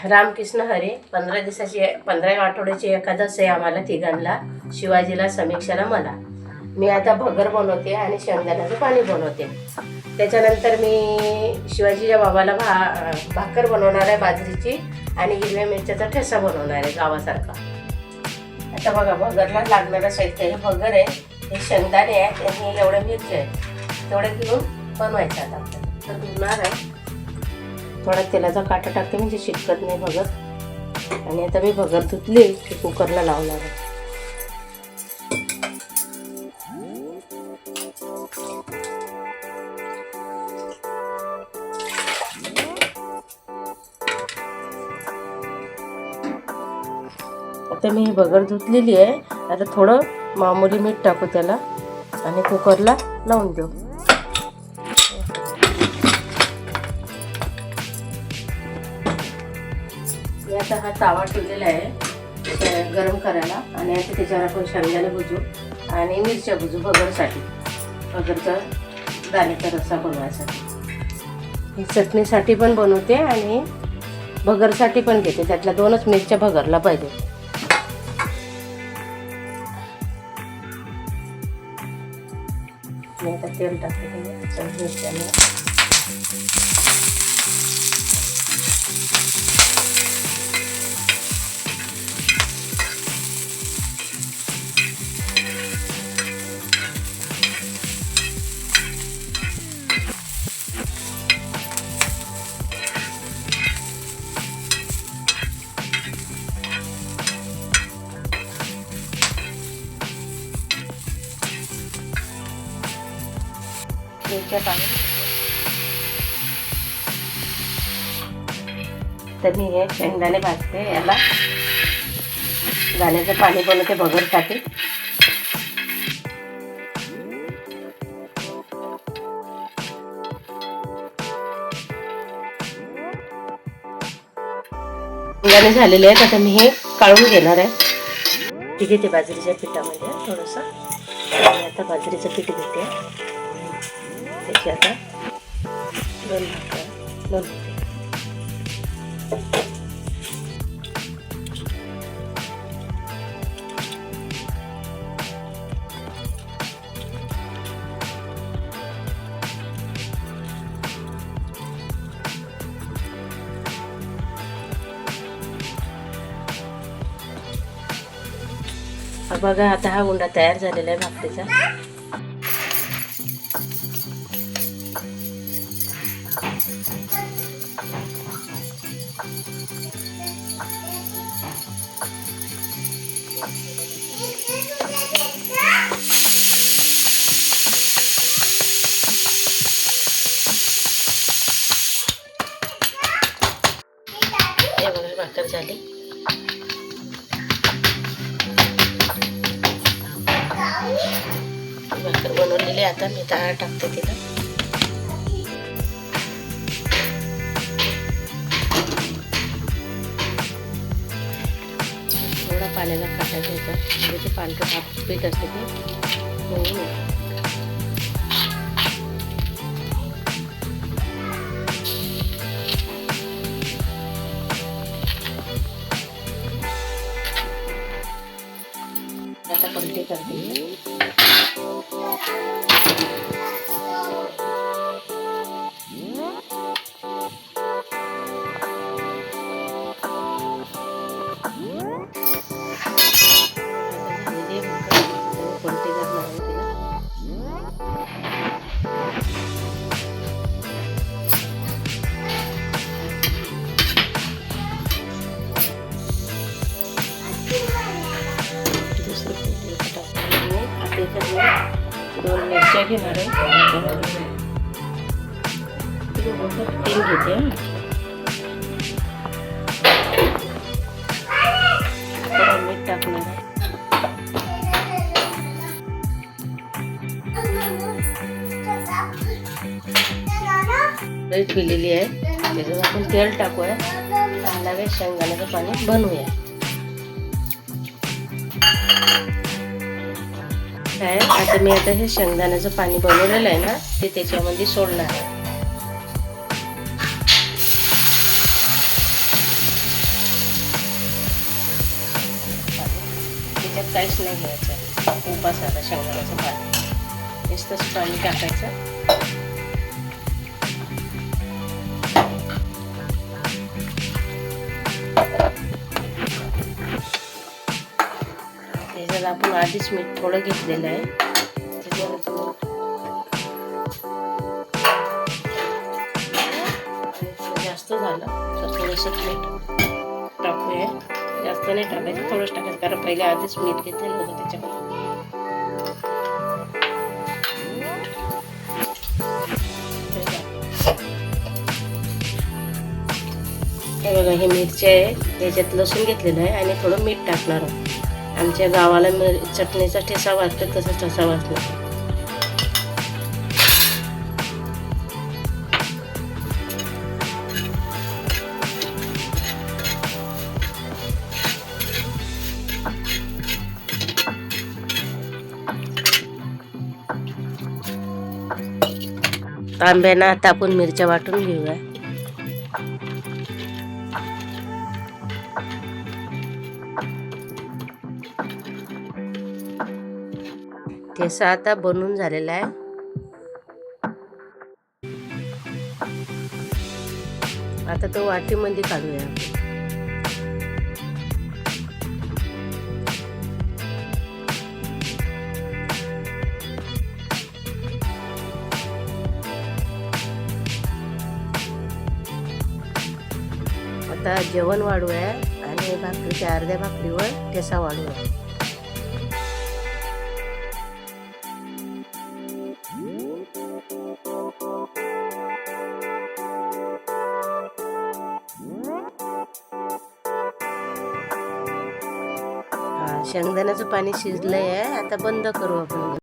रामकृष्ण हरी. 15 आठवड्याची एकादश आहे आम्हाला तिघांना, शिवाजीला, समीक्षाला, मला. मी आता भगर बनवते आणि शेंगदाण्याचं पाणी बनवते. त्याच्यानंतर मी शिवाजीच्या बाबाला भाकर बनवणार आहे बाजरीची आणि हिरव्या मिरच्याचा ठेसा बनवणार आहे गावासारखा. आता बघा, भगरला लागणारं साहित्य हे भगर आहे, हे शेंगदाणे आहेत आणि एवढ्या मिरच्या आहेत, तेवढ्या घेऊन बनवायचं. आता आपल्याला तर धुणार आहे, थोडा तेलाचा काटा टाकते म्हणजे चिटकत नाही भगर. आणि आता मी भगर धुतली की कुकरला लावणार आहे. आता मी ही भगर धुतलेली आहे. आता थोडं मामूली मीठ टाकू त्याला आणि कुकरला लावून देऊ. मी आता हा तावा ठेवलेला आहे गरम करायला आणि आता त्याच्यावर आपण शेंगदाणे भुजू आणि मिरच्या भुजू भगरसाठी, भगरचा दाण्याचा रस्सा बनवायसाठी. ही चटणीसाठी पण बनवते आणि भगरसाठी पण घेते, त्यातल्या 2च मिरच्या भगरला पाहिजे. मी आता तेल टाकते मिरच्याने. तर मी हे शेंगदाणे भाजते, याला दाण्याचं पाणी बनवते भगरसाठी. शेंगदाणे झालेले आहेत, आता मी हे काढून घेणार आहे. पीठ घेते बाजरीच्या पिठामध्ये थोडंसं. आता बाजरीचं पीठ घेते, त्याची आता 2 भाकर. बघा, आता हा उंडा तयार झालेला आहे भाकरीचा. भाकर झाली. भाकर बनवलेली. आता मी डाळ टाकते तिला. थोडा पाण्याला काटा घ्यायचा म्हणजे ते पांढरं पीठ असते ते. आता पलटी करते. दोन मिरच्या घेणार आहे, 3 घेते. मीठ टाकणार आहे. ठेवलेली आहे, त्याच्यात आपण तेल टाकूया. चांगला शेंगदाण्याचं पाणी बनवूया. आता मी हे शेंगदाण्याचं पाणी बनवलेलं आहे ना, ते त्याच्यामध्ये सोडणार आहे. काहीच नाही घ्यायचं. उपासाला शेंगदाण्याचं पाणी नुसतंच पाणी टाकायचं. त्याच्यात आपण आधीच मीठ थोडं घेतलेलं आहे. जास्त झालं तर थोडंसं मीठ टाकूया. जास्त नाही टाकायचं, थोडंच टाकायचं, कारण पहिले आधीच मीठ घेतलेलं होतं त्याच्यामध्ये. हे बघा, हे मिरची आहे, याच्यात लसूण घेतलेलं आहे आणि थोडं मीठ टाकणार आहोत. आमच्या गावाला चटणीचा ठेसा वाजतो, तसंच ठेसा वाजतो. तांब्यानं आता आपण मिरच्या वाटून घेऊया. ठेसा आता बनवून झालेला आहे. आता तो वाटीमध्ये काढूया. आता जेवण वाढूया आणि भाकरीच्या अर्ध्या भाकरीवर ठेसा वाढूया. शेंगदाण्याचं पाणी शिजलंय आहे. आता बंद करू आपण.